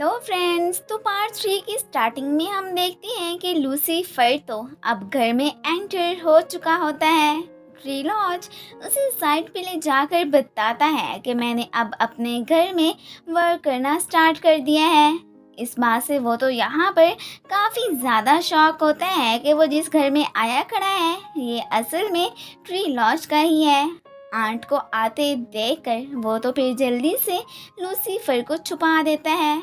Hello friends, तो part 3 की starting में हम देखते हैं कि लूसीफर तो अब घर में एंटर हो चुका होता है। ट्री लॉज उसे साइड पे ले जाकर बताता है कि मैंने अब अपने घर में वर्क करना स्टार्ट कर दिया है। इस बात से वो तो यहाँ पर काफ़ी ज़्यादा शॉक होता है कि वो जिस घर में आया खड़ा है ये असल में ट्री लॉज का ही है। आंट को आते देखकर वो तो फिर जल्दी से लूसीफर को छुपा देता है।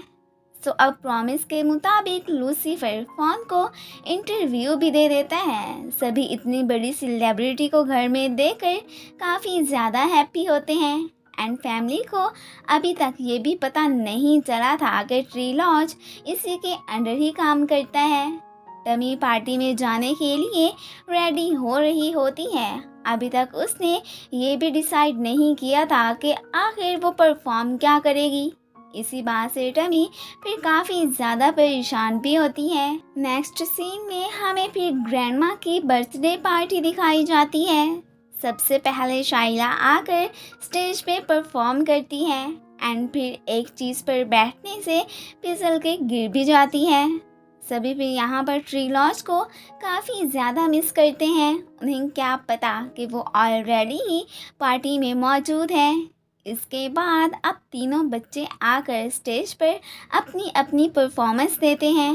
तो अब प्रॉमिस के मुताबिक लूसीफर फोन को इंटरव्यू भी दे देता है। सभी इतनी बड़ी सेलिब्रिटी को घर में देखकर काफ़ी ज़्यादा हैप्पी होते हैं। एंड फैमिली को अभी तक ये भी पता नहीं चला था कि ट्री लॉज इसी के अंडर ही काम करता है। टमी पार्टी में जाने के लिए रेडी हो रही होती है। अभी तक उसने ये भी डिसाइड नहीं किया था कि आखिर वो परफॉर्म क्या करेगी। इसी बात से टमी फिर काफ़ी ज़्यादा परेशान भी होती है। नेक्स्ट सीन में हमें फिर ग्रैंडमा की बर्थडे पार्टी दिखाई जाती है। सबसे पहले शाइला आकर स्टेज पे परफॉर्म करती है एंड फिर एक चीज़ पर बैठने से फिसल के गिर भी जाती है। सभी फिर यहाँ पर ट्री लॉज को काफ़ी ज़्यादा मिस करते हैं। उन्हें क्या पता कि वो ऑलरेडी ही पार्टी में मौजूद है। इसके बाद अब तीनों बच्चे आकर स्टेज पर अपनी अपनी परफॉर्मेंस देते हैं।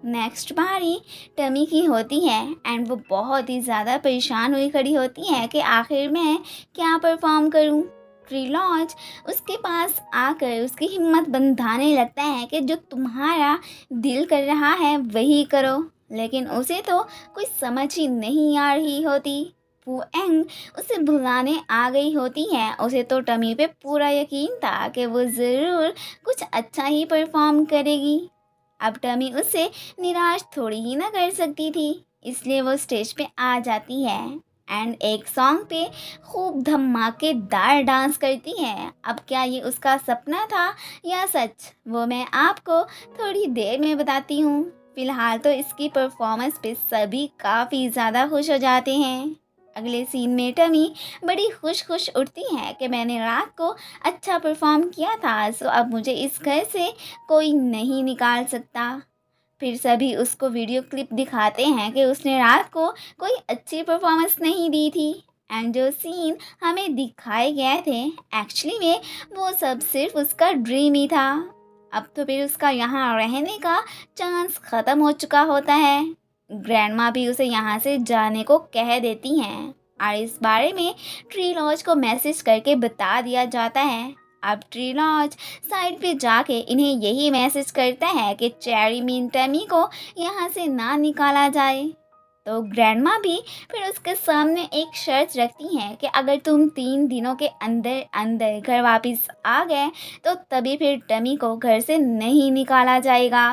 नेक्स्ट बारी टमी की होती है एंड वो बहुत ही ज़्यादा परेशान हुई खड़ी होती है कि आखिर मैं क्या परफॉर्म करूं। ट्री लॉज उसके पास आकर उसकी हिम्मत बंधाने लगता है कि जो तुम्हारा दिल कर रहा है वही करो, लेकिन उसे तो कुछ समझ ही नहीं आ रही होती। वो एंग उसे बुलाने आ गई होती है। उसे तो टमी पे पूरा यकीन था कि वो ज़रूर कुछ अच्छा ही परफॉर्म करेगी। अब टमी उसे निराश थोड़ी ही ना कर सकती थी, इसलिए वो स्टेज पे आ जाती है एंड एक सॉन्ग पे खूब धमाकेदार डांस करती है। अब क्या ये उसका सपना था या सच, वो मैं आपको थोड़ी देर में बताती हूँ। फिलहाल तो इसकी परफॉर्मेंस पे सभी काफ़ी ज़्यादा खुश हो जाते हैं। अगले सीन में टमी बड़ी खुश खुश उठती है कि मैंने रात को अच्छा परफॉर्म किया था, सो अब मुझे इस घर से कोई नहीं निकाल सकता। फिर सभी उसको वीडियो क्लिप दिखाते हैं कि उसने रात को कोई अच्छी परफॉर्मेंस नहीं दी थी एंड जो सीन हमें दिखाए गए थे एक्चुअली में वो सब सिर्फ उसका ड्रीम ही था। अब तो फिर उसका यहाँ रहने का चांस ख़त्म हो चुका होता है। ग्रैंडमा भी उसे यहाँ से जाने को कह देती हैं और इस बारे में ट्री लॉज को मैसेज करके बता दिया जाता है। अब ट्री लॉज साइड पे जाके इन्हें यही मैसेज करता है कि चेरी मीन टमी को यहाँ से ना निकाला जाए। तो ग्रैंडमा भी फिर उसके सामने एक शर्त रखती हैं कि अगर तुम 3 दिनों के अंदर अंदर घर वापस आ गए तो तभी फिर टमी को घर से नहीं निकाला जाएगा।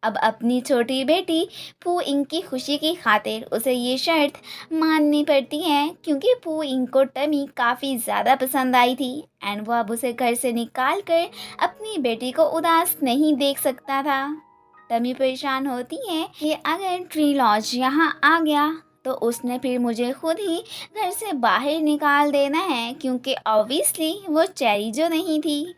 अब अपनी छोटी बेटी पू इंग की खुशी की खातिर उसे ये शर्त माननी पड़ती है, क्योंकि पू इंग को टमी काफ़ी ज़्यादा पसंद आई थी एंड वो अब उसे घर से निकाल कर अपनी बेटी को उदास नहीं देख सकता था। टमी परेशान होती है कि अगर ट्री लॉज यहाँ आ गया तो उसने फिर मुझे खुद ही घर से बाहर निकाल देना है, क्योंकि ऑब्वियसली वो चेरी जो नहीं थी।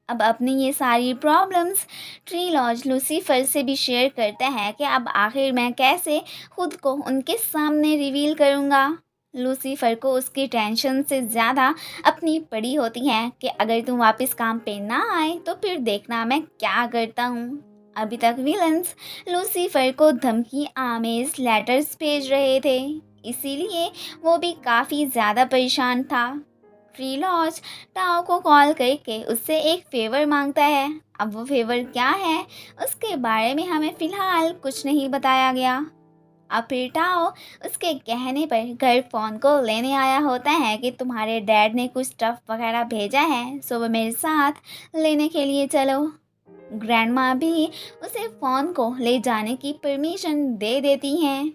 अब अपनी ये सारी प्रॉब्लम्स ट्री लॉज लूसीफर से भी शेयर करता है कि अब आखिर मैं कैसे खुद को उनके सामने रिवील करूँगा। लूसीफर को उसकी टेंशन से ज़्यादा अपनी पड़ी होती है कि अगर तुम वापस काम पे ना आए तो फिर देखना मैं क्या करता हूँ। अभी तक विलन्स लूसीफर को धमकी आमेज लेटर्स भेज रहे थे, इसीलिए वो भी काफ़ी ज़्यादा परेशान था। ट्री लॉज टाओ को कॉल करके उससे एक फेवर मांगता है। अब वो फेवर क्या है उसके बारे में हमें फ़िलहाल कुछ नहीं बताया गया। अब फिर टाओ उसके कहने पर घर फ़ोन को लेने आया होता है कि तुम्हारे डैड ने कुछ स्टफ़ वगैरह भेजा है, सो वो मेरे साथ लेने के लिए चलो। ग्रैंडमा भी उसे फ़ोन को ले जाने की परमिशन दे देती हैं।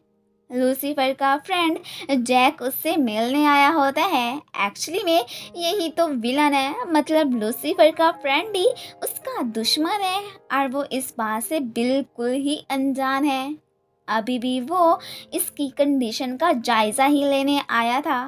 लूसीफर का फ्रेंड जैक उससे मिलने आया होता है। एक्चुअली में यही तो विलन है, मतलब लूसीफर का फ्रेंड ही उसका दुश्मन है और वो इस बात से बिल्कुल ही अनजान है। अभी भी वो इसकी कंडीशन का जायज़ा ही लेने आया था।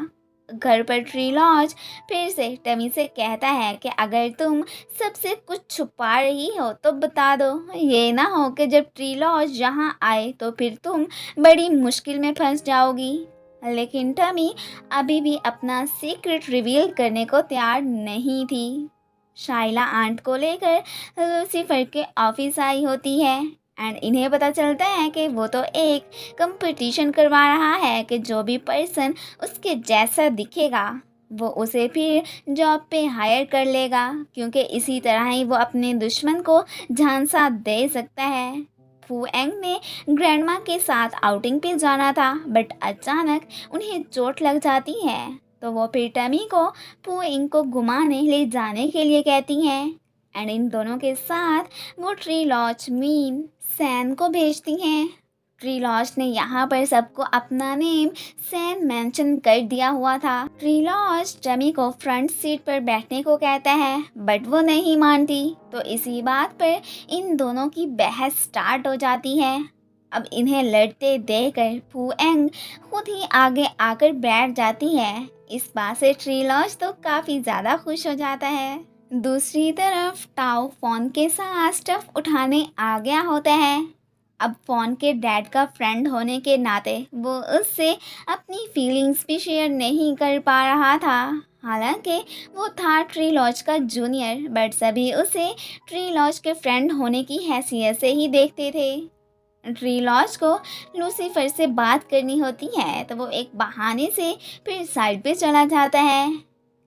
घर पर ट्री लॉज फिर से टमी से कहता है कि अगर तुम सबसे कुछ छुपा रही हो तो बता दो, ये ना हो कि जब ट्री लॉज यहाँ आए तो फिर तुम बड़ी मुश्किल में फंस जाओगी। लेकिन टमी अभी भी अपना सीक्रेट रिवील करने को तैयार नहीं थी। शाइला आंट को लेकर लूसीफर के ऑफिस आई होती है एंड इन्हें पता चलता है कि वो तो एक कंपटीशन करवा रहा है कि जो भी पर्सन उसके जैसा दिखेगा वो उसे फिर जॉब पे हायर कर लेगा, क्योंकि इसी तरह ही वो अपने दुश्मन को झांसा दे सकता है। फू एंग ने ग्रैंडमा के साथ आउटिंग पे जाना था, बट अचानक उन्हें चोट लग जाती है तो वो फिर टमी को फू एंग को घुमाने ले जाने के लिए कहती हैं एंड इन दोनों के साथ वो ट्री लॉज मीन सैन को भेजती हैं। ट्री लॉज ने यहाँ पर सबको अपना नेम सैन मेंशन कर दिया हुआ था। ट्री लॉज टमी को फ्रंट सीट पर बैठने को कहता है बट वो नहीं मानती, तो इसी बात पर इन दोनों की बहस स्टार्ट हो जाती है। अब इन्हें लड़ते देखकर फू एंग खुद ही आगे आकर बैठ जाती है। इस बात से ट्री लॉज तो काफ़ी ज़्यादा खुश हो जाता है। दूसरी तरफ टाओ फोन के साथ स्टफ उठाने आ गया होता है। अब फोन के डैड का फ्रेंड होने के नाते वो उससे अपनी फीलिंग्स भी शेयर नहीं कर पा रहा था। हालांकि वो था ट्री लॉज का जूनियर, बट सभी उसे ट्री लॉज के फ्रेंड होने की हैसियत से ही देखते थे। ट्री लॉज को लूसीफर से बात करनी होती है तो वो एक बहाने से फिर साइड पे चला जाता है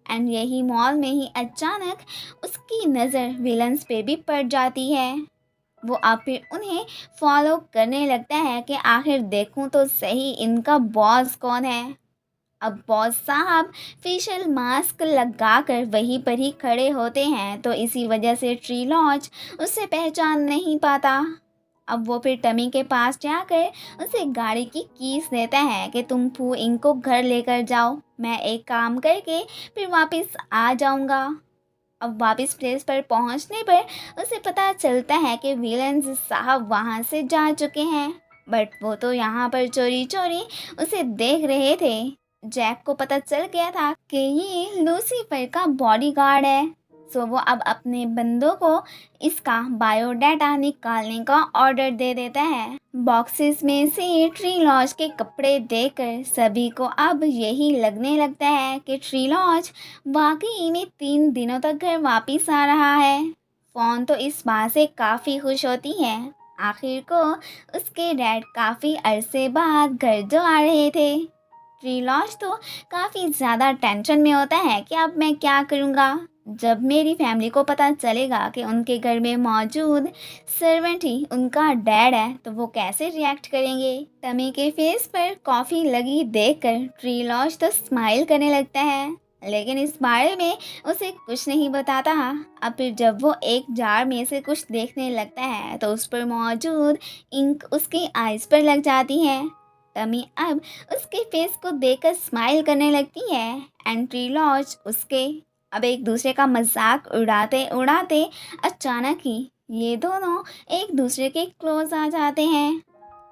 एंड यही मॉल में ही अचानक उसकी नज़र विलन्स पे भी पड़ जाती है। वो अब फिर उन्हें फॉलो करने लगता है कि आखिर देखूं तो सही इनका बॉस कौन है। अब बॉस साहब फेशियल मास्क लगाकर वहीं पर ही खड़े होते हैं, तो इसी वजह से ट्री लॉज उसे पहचान नहीं पाता। अब वो फिर टमी के पास जाकर उसे गाड़ी की कीज देता है कि तुम फू इंग को घर लेकर जाओ, मैं एक काम करके फिर वापस आ जाऊंगा। अब वापस प्लेस पर पहुंचने पर उसे पता चलता है कि विलेंस साहब वहां से जा चुके हैं, बट वो तो यहाँ पर चोरी चोरी उसे देख रहे थे। जैक को पता चल गया था कि ये लूसीफर का बॉडीगार्ड है, सो वो अब अपने बंदों को इसका बायोडाटा निकालने का ऑर्डर दे देता है। बॉक्सेस में से ट्री लॉज के कपड़े देखकर सभी को अब यही लगने लगता है कि ट्री लॉज वाकई में 3 दिनों तक घर वापस आ रहा है। फ़ोन तो इस बात से काफ़ी खुश होती है, आखिर को उसके डैड काफ़ी अरसे बाद घर जो आ रहे थे। ट्री लॉज तो काफ़ी ज़्यादा टेंशन में होता है कि अब मैं क्या करूँगा जब मेरी फैमिली को पता चलेगा कि उनके घर में मौजूद सर्वेंट ही उनका डैड है, तो वो कैसे रिएक्ट करेंगे। टमी के फेस पर कॉफ़ी लगी देखकर ट्री लॉज तो स्माइल करने लगता है, लेकिन इस बारे में उसे कुछ नहीं बताता। अब फिर जब वो एक जार में से कुछ देखने लगता है तो उस पर मौजूद इंक उसकी आइज़ पर लग जाती है। टमी अब उसके फेस को देखकर स्माइल करने लगती है एंड ट्री लॉज उसके अब एक दूसरे का मजाक उड़ाते उड़ाते अचानक ही ये दोनों एक दूसरे के क्लोज आ जाते हैं।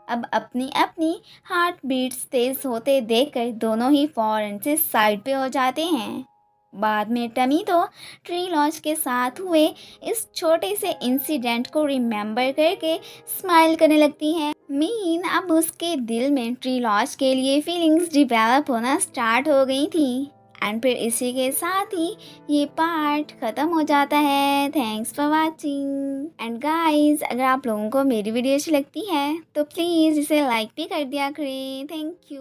अब अपनी अपनी हार्ट बीट्स तेज होते देखकर दोनों ही फौरन से साइड पे हो जाते हैं। बाद में टमी तो ट्री लॉज के साथ हुए इस छोटे से इंसिडेंट को रिमेंबर करके स्माइल करने लगती हैं। मीन अब उसके दिल में ट्री लॉज के लिए फीलिंग्स डिवेलप होना स्टार्ट हो गई थी एंड फिर इसी के साथ ही ये पार्ट ख़त्म हो जाता है। Thanks for watching and guys, अगर आप लोगों को मेरी वीडियो अच्छी लगती है तो प्लीज़ इसे लाइक भी कर दिया करें। Thank you.